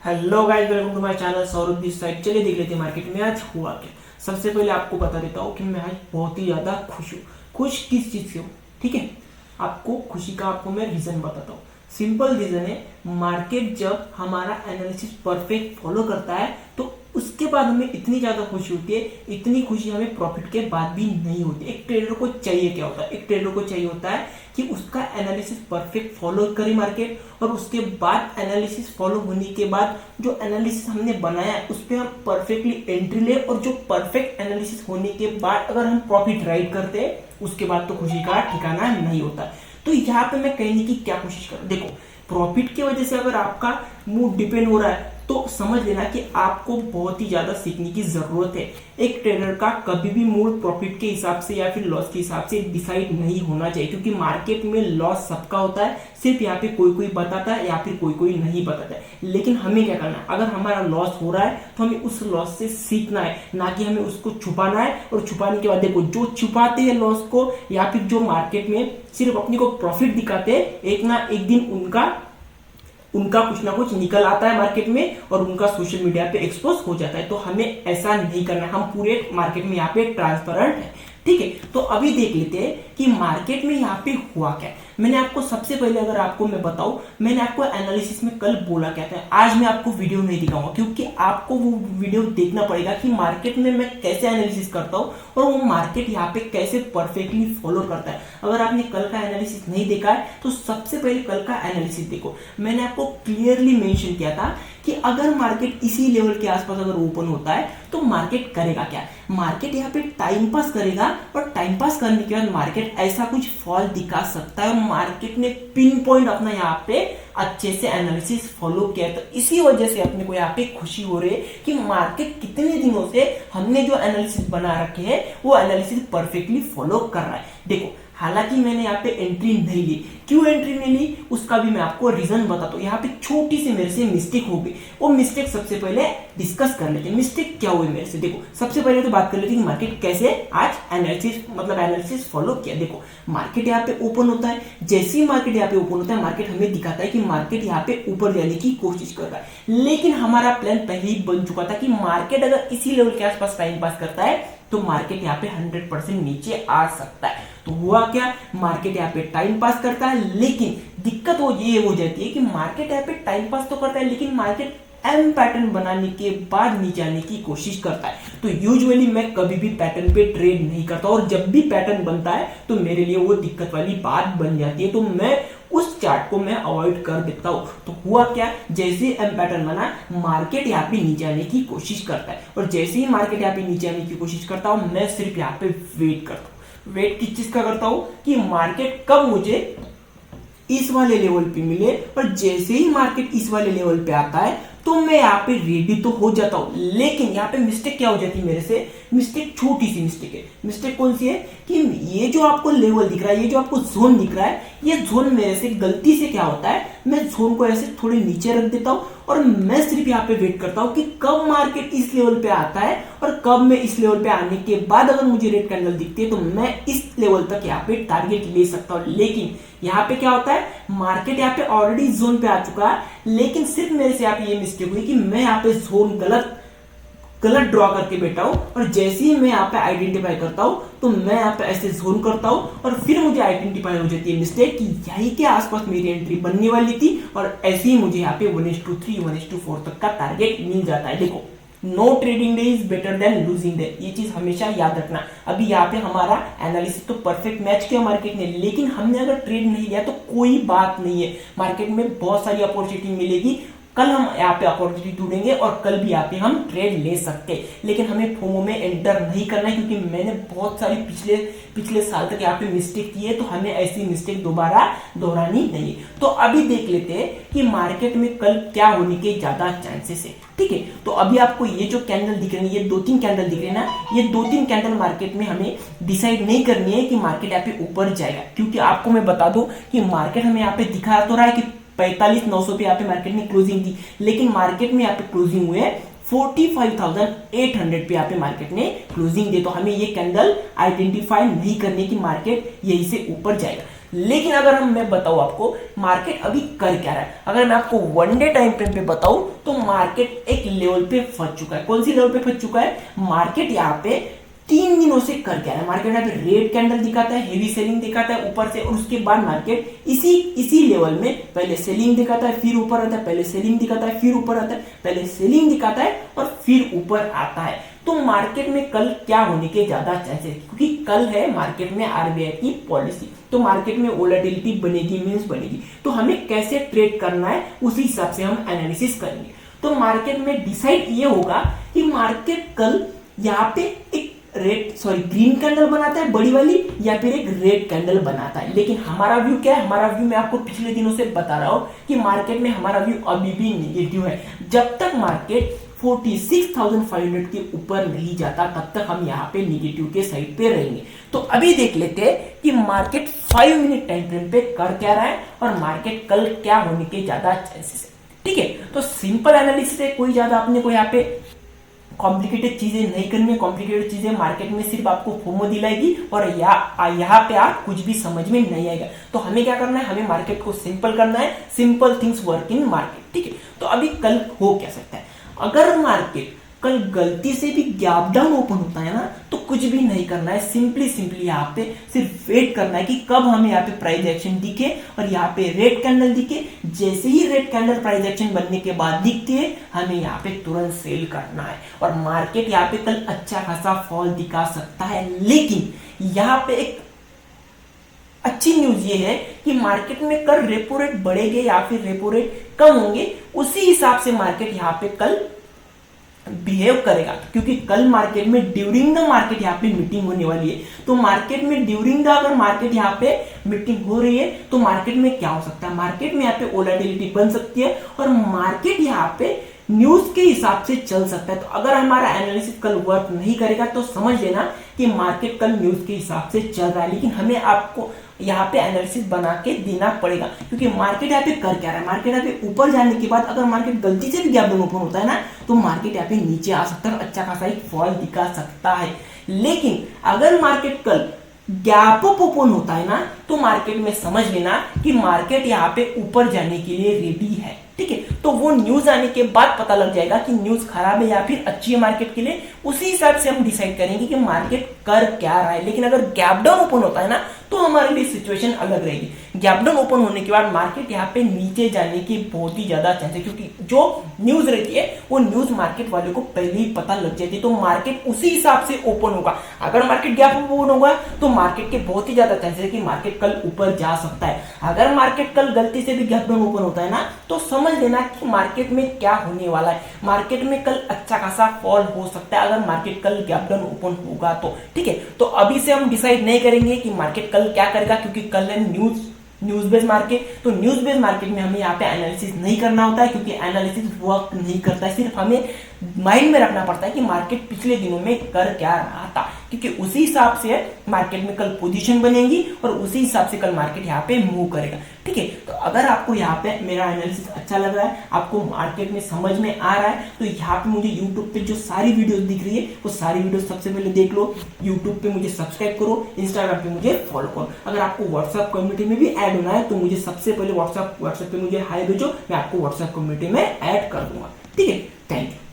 Hello guys, welcome to my channel Saurabh this side. चलिए देख लेते हैं मार्केट में आज हुआ क्या। सबसे पहले आपको बता देता हूँ कि मैं आज बहुत ही ज़्यादा खुश हूँ। खुश किस चीज़ से हूँ, ठीक है। आपको खुशी का मैं रीज़न बताता हूँ। सिंपल रीज़न है, मार्केट जब हमारा एनालिसिस परफेक्ट फॉलो करता है तो उसके बाद हमें इतनी ज़्यादा खुशी होती है। इतनी खुशी हमें प्रॉफिट के बाद भी नहीं होती। एक ट्रेडर को चाहिए क्या होता है, एक ट्रेडर को चाहिए होता है कि उसका एनालिसिस परफेक्ट फॉलो करे मार्केट, और उसके बाद एनालिसिस फॉलो होने के बाद जो एनालिसिस हमने बनाया है उस पर हम परफेक्टली एंट्री ले, और जो परफेक्ट एनालिसिस होने के बाद अगर हम प्रॉफिट राइट करते हैं उसके बाद तो खुशी का ठिकाना नहीं होता। तो यहाँ पे मैं कहने की क्या कोशिश करूँ, देखो प्रॉफिट की वजह से अगर आपका मूड डिपेंड हो रहा है तो समझ लेना कि आपको बहुत ही ज्यादा सीखने की जरूरत है। एक ट्रेडर का कभी भी मूड प्रॉफिट के हिसाब से या फिर लॉस के हिसाब से डिसाइड नहीं होना चाहिए, क्योंकि मार्केट में लॉस सबका होता है। सिर्फ यहाँ पे कोई कोई बताता है या फिर कोई कोई नहीं बताता है। लेकिन हमें क्या करना है, अगर हमारा लॉस हो रहा है तो हमें उस लॉस से सीखना है, ना कि हमें उसको छुपाना है। और छुपाने के बाद देखो, जो छुपाते हैं लॉस को या फिर जो मार्केट में सिर्फ अपने को प्रॉफिट दिखाते हैं, एक ना एक दिन उनका कुछ ना कुछ निकल आता है मार्केट में और उनका सोशल मीडिया पे एक्सपोज हो जाता है। तो हमें ऐसा नहीं करना, हम पूरे मार्केट में यहाँ पे ट्रांसपेरेंट है, ठीक है। तो अभी देख लेते हैं कि मार्केट में यहाँ पे हुआ क्या। मैंने आपको सबसे पहले अगर आपको मैं बताऊं, मैंने आपको एनालिसिस में कल बोला क्या था। आज मैं आपको वीडियो नहीं दिखाऊंगा, क्योंकि आपको वो वीडियो देखना पड़ेगा कि मार्केट में मैं कैसे एनालिसिस करता हूँ और वो मार्केट यहाँ पे कैसे परफेक्टली फॉलो करता है। अगर आपने कल का एनालिसिस नहीं देखा है तो सबसे पहले कल का एनालिसिस देखो। मैंने आपको क्लियरली मेंशन किया था कि अगर मार्केट इसी लेवल के आसपास अगर ओपन होता है तो मार्केट करेगा क्या। मार्केट यहाँ पे टाइम पास करेगा, और टाइम पास करने के बाद मार्केट ऐसा कुछ फॉल दिखा सकता है। मार्केट ने पिन पॉइंट अपना यहाँ पे अच्छे से एनालिसिस फॉलो किया है। तो इसी वजह से अपने को यहाँ पे खुशी हो रही है कि मार्केट कितने दिनों से हमने जो एनालिसिस बना रखे हैं वो एनालिसिस परफेक्टली फॉलो कर रहा है। देखो, हालांकि मैंने यहाँ पे एंट्री नहीं ली। क्यों एंट्री नहीं ली उसका भी मैं आपको रीजन बताता हूँ। यहाँ पे छोटी सी मेरे से मिस्टेक हो गई, वो मिस्टेक सबसे पहले डिस्कस कर लेते हैं। मिस्टेक क्या हुई मेरे से, देखो सबसे पहले तो बात कर लेते हैं कि मार्केट कैसे आज एनालिसिस फॉलो किया। देखो, मार्केट यहाँ पे ओपन होता है। जैसे ही मार्केट यहाँ पे ओपन होता है, मार्केट हमें दिखाता है कि मार्केट यहाँ पे ऊपर जाने की कोशिश कर रहा है। लेकिन हमारा प्लान पहले ही बन चुका था कि मार्केट अगर इसी लेवल के आसपास टाइम पास करता है तो मार्केट यहाँ पे 100% नीचे आ सकता है। तो हुआ क्या, मार्केट यहाँ पे टाइम पास करता है, लेकिन दिक्कत वो ये हो जाती है कि मार्केट यहाँ पे टाइम पास तो करता है लेकिन मार्केट एम पैटर्न बनाने के बाद नीचे आने की कोशिश करता है। तो यूजुअली मैं कभी भी पैटर्न पे ट्रेड नहीं करता, और जब भी पैटर्न बनता है तो मेरे लिए वो दिक्कत वाली बात बन जाती है। तो मैं उस चार्ट को मैं अवॉइड कर देता हूं। तो हुआ क्या, जैसे एम पैटर्न बना, मार्केट यहाँ पे नीचे आने की कोशिश करता है, और जैसे ही मार्केट यहाँ पे नीचे आने की कोशिश करता हूं, मैं सिर्फ यहाँ पे वेट करता हूँ। वेट किस चीज का करता हूं कि मार्केट कब मुझे इस वाले लेवल पे मिले, और जैसे ही मार्केट इस वाले लेवल पे आता है तो मैं यहाँ पे रेडी तो हो जाता हूं। लेकिन यहाँ पे मिस्टेक क्या हो जाती है मेरे से, मिस्टेक छोटी सी मिस्टेक है। मिस्टेक कौन सी है कि ये जो आपको लेवल दिख रहा है, ये जो आपको जोन दिख रहा है, ये जोन मेरे से गलती से क्या होता है, मैं जोन को ऐसे थोड़े नीचे रख देता हूं, और मैं सिर्फ यहाँ पे वेट करता हूं कि कब मार्केट इस लेवल पे आता है, और कब मैं इस लेवल पे आने के बाद अगर मुझे रेड कैंडल दिखती है तो मैं इस लेवल तक यहाँ पे टारगेट ले सकता हूँ। लेकिन यहाँ पे क्या होता है, मार्केट यहाँ पे ऑलरेडी जोन पे आ चुका है, लेकिन सिर्फ मेरे से यहाँ पे ये मिस्टेक हुई कि मैं यहाँ पे जोन गलत ड्रॉ करके बैठा हूं, और जैसे ही मैं यहाँ पे आइडेंटिफाई करता हूं तो मैं यहाँ पे ऐसे जोन करता हूं, और फिर मुझे आइडेंटिफाई हो जाती है मिस्टेक कि यही के आसपास मेरी एंट्री बनने वाली थी, और ऐसे ही मुझे यहाँ पे 1:3 1:4 तक का टारगेट मिल जाता है। देखो, no trading day is better than losing day, ये चीज हमेशा याद रखना। अभी यहाँ पे हमारा एनालिसिस तो परफेक्ट मैच किया मार्केट ने, लेकिन हमने अगर ट्रेड नहीं लिया तो कोई बात नहीं है। मार्केट में बहुत सारी अपॉर्चुनिटी मिलेगी, कल हम यहाँ पे अपॉर्चुनिटी ढूंढेंगे और कल भी यहाँ पे हम ट्रेड ले सकते हैं। लेकिन हमें फोमो में एंटर नहीं करना है, क्योंकि मैंने बहुत सारी पिछले साल तक यहाँ पे मिस्टेक की है, तो हमें ऐसी मिस्टेक दोबारा दोहरानी नहीं है। तो अभी देख लेते हैं कि मार्केट में कल क्या होने के ज्यादा चांसेस है, ठीक है। तो अभी आपको ये जो कैंडल दिख रहे हैं, ये 2-3 कैंडल दिख रहे हैं ना, ये 2-3 कैंडल मार्केट में हमें डिसाइड नहीं करनी है कि मार्केट यहाँ पे ऊपर जाएगा। क्योंकि आपको मैं बता दूं कि मार्केट हमें यहाँ पे दिखा तो रहा है कि 45,900 पे यहाँ पे मार्केट में क्लोजिंग थी, लेकिन मार्केट में यहाँ पे क्लोजिंग हुए 45,800 पे यहाँ पे मार्केट ने क्लोजिंग दी। तो हमें ये कैंडल आइडेंटिफाई नहीं करने की मार्केट यही से ऊपर जाएगा। लेकिन अगर मैं बताऊं आपको मार्केट अभी कर क्या रहा है, अगर मैं आपको वन डे टाइम फ्रेम पे बताऊं तो मार्केट एक लेवल पे फंस चुका है। कौन सी लेवल पे फंस चुका है? मार्केट यहाँ पे 3 दिनों से कर क्या रहा है, मार्केट यहाँ पे रेड कैंडल दिखाता है, हेवी सेलिंग दिखाता है ऊपर से, और उसके बाद मार्केट इसी लेवल में पहले सेलिंग दिखाता है, फिर ऊपर आता है, पहले सेलिंग दिखाता है, फिर ऊपर आता है, पहले सेलिंग दिखाता है और फिर ऊपर आता है। तो मार्केट में कल क्या होने के ज्यादा चांसेस, क्योंकि कल है मार्केट में आरबीआई की पॉलिसी, तो मार्केट में वोलेटिलिटी बनेगी, मींस बनेगी। तो हमें कैसे ट्रेड करना है उसी हिसाब से हम एनालिसिस करेंगे। तो मार्केट में डिसाइड ये होगा कि मार्केट कल यहाँ पे एक ग्रीन कैंडल बनाता है बड़ी वाली, या फिर एक रेड कैंडल बनाता है। लेकिन हमारा व्यू क्या है? हमारा व्यू मैं आपको पिछले दिनों से बता रहा हूं कि मार्केट में हमारा व्यू अभी भी नेगेटिव है। जब तक मार्केट 46,500 के ऊपर नहीं जाता तब तक हम यहाँ पे नेगेटिव के साइड पे रहेंगे। तो अभी देख लेते हैं कि मार्केट 5 मिनट टाइम फ्रेम पे कर क्या रहा है और मार्केट कल क्या होने के ज्यादा चांसेस है। ठीक है, तो सिंपल एनालिसिस है, कोई ज्यादा अपने को यहाँ पे कॉम्प्लिकेटेड चीजें नहीं करनी है। कॉम्प्लिकेटेड चीजें मार्केट में सिर्फ आपको फोमो दिलाएगी और यहाँ पे आप कुछ भी समझ में नहीं आएगा। तो हमें क्या करना है? हमें मार्केट को सिंपल करना है। Simple things work in market. ठीक है, तो अभी कल हो क्या सकता है? अगर मार्केट कल गलती से भी गैप डाउन ओपन होता है ना, तो कुछ भी नहीं करना है, सिंपली यहाँ पे सिर्फ वेट करना है कि कब हमें यहाँ पे प्राइस एक्शन दिखे और यहाँ पे रेड कैंडल दिखे। जैसे ही रेड कैंडल प्राइस एक्शन बनने के बाद दिखती है, हमें यहाँ पे तुरंत सेल करना है और मार्केट यहाँ पे कल अच्छा खासा फॉल दिखा सकता है। लेकिन यहाँ पे एक अच्छी न्यूज ये है कि मार्केट में कल रेपो रेट बढ़ेंगे या फिर रेपो रेट कम होंगे, उसी हिसाब से मार्केट यहाँ पे कल बिहेव करेगा। क्योंकि कल मार्केट में ड्यूरिंग द मार्केट यहाँ पे मीटिंग होने वाली है। तो मार्केट में ड्यूरिंग द अगर मार्केट यहाँ पे मीटिंग हो रही है तो मार्केट में क्या हो सकता है? मार्केट में यहाँ पे वोलेटिलिटी बन सकती है और मार्केट यहाँ पे न्यूज के हिसाब से चल सकता है। तो अगर हमारा एनालिसिस कल वर्क नहीं करेगा तो समझ लेना कि मार्केट कल न्यूज के हिसाब से चल रहा है। लेकिन हमें आपको यहाँ पे एनालिसिस बना के देना पड़ेगा, क्योंकि मार्केट यहाँ पे कर क्या रहा है? मार्केट यहाँ पे ऊपर जाने के बाद अगर मार्केट गलती से भी गैप डाउन ओपन होता है ना, तो मार्केट यहाँ पे नीचे आ सकता है और अच्छा खासा एक फॉल दिखा सकता है। लेकिन अगर मार्केट कल गैप अप ओपन होता है ना, तो मार्केट में समझ लेना कि मार्केट यहाँ पे ऊपर जाने के लिए रेडी है। ठीक है, तो वो न्यूज आने के बाद पता लग जाएगा कि न्यूज खराब है या फिर अच्छी है मार्केट के लिए। उसी हिसाब से हम डिसाइड करेंगे कि मार्केट कर क्या रहा है। लेकिन अगर गैप डाउन ओपन होता है ना, तो हमारे लिए सिचुएशन अलग रहेगी। गैप डाउन ओपन होने के बाद मार्केट यहाँ पे नीचे जाने की बहुत ही ज्यादा चांस है, क्योंकि जो न्यूज रहती है वो न्यूज मार्केट वाले को पहले ही पता लग जाती है। तो मार्केट उसी हिसाब से ओपन होगा। अगर मार्केट गैप ओपन होगा तो मार्केट के बहुत ही ज्यादा चांसेस है कि मार्केट कल ऊपर जा सकता है। अगर मार्केट कल गलती से भी गैप डाउन ओपन होता है ना, तो समझ लेना कि मार्केट में क्या होने वाला है। मार्केट में कल अच्छा खासा फॉल हो सकता है अगर मार्केट कल गैप डाउन ओपन होगा तो। ठीक है, तो अभी से हम डिसाइड नहीं करेंगे कि मार्केट कल क्या करेगा, क्योंकि कल है न्यूज बेस्ड मार्केट। तो न्यूज बेस्ड मार्केट में हमें यहाँ पे एनालिसिस नहीं करना होता है, क्योंकि एनालिसिस वर्क नहीं करता है। सिर्फ हमें माइंड में रखना पड़ता है कि मार्केट पिछले दिनों में कर क्या रहा था, क्योंकि उसी हिसाब से मार्केट में कल पोजीशन बनेगी और उसी हिसाब से कल मार्केट यहाँ पे मूव करेगा। ठीक है, तो अगर आपको यहाँ पे मेरा एनालिसिस अच्छा लग रहा है, आपको मार्केट में समझ में आ रहा है, तो यहाँ पे मुझे यूट्यूब पे जो सारी वीडियोस दिख रही है वो सारी वीडियोस सबसे पहले देख लो। यूट्यूब पे मुझे सब्सक्राइब करो, इंस्टाग्राम पे मुझे फॉलो करो। अगर आपको व्हाट्सएप कम्युनिटी में भी ऐड होना है तो मुझे सबसे पहले व्हाट्सएप पे मुझे हाई भेजो, मैं आपको व्हाट्सएप कम्युनिटी में ऐड कर दूंगा। ठीक है, थैंक यू।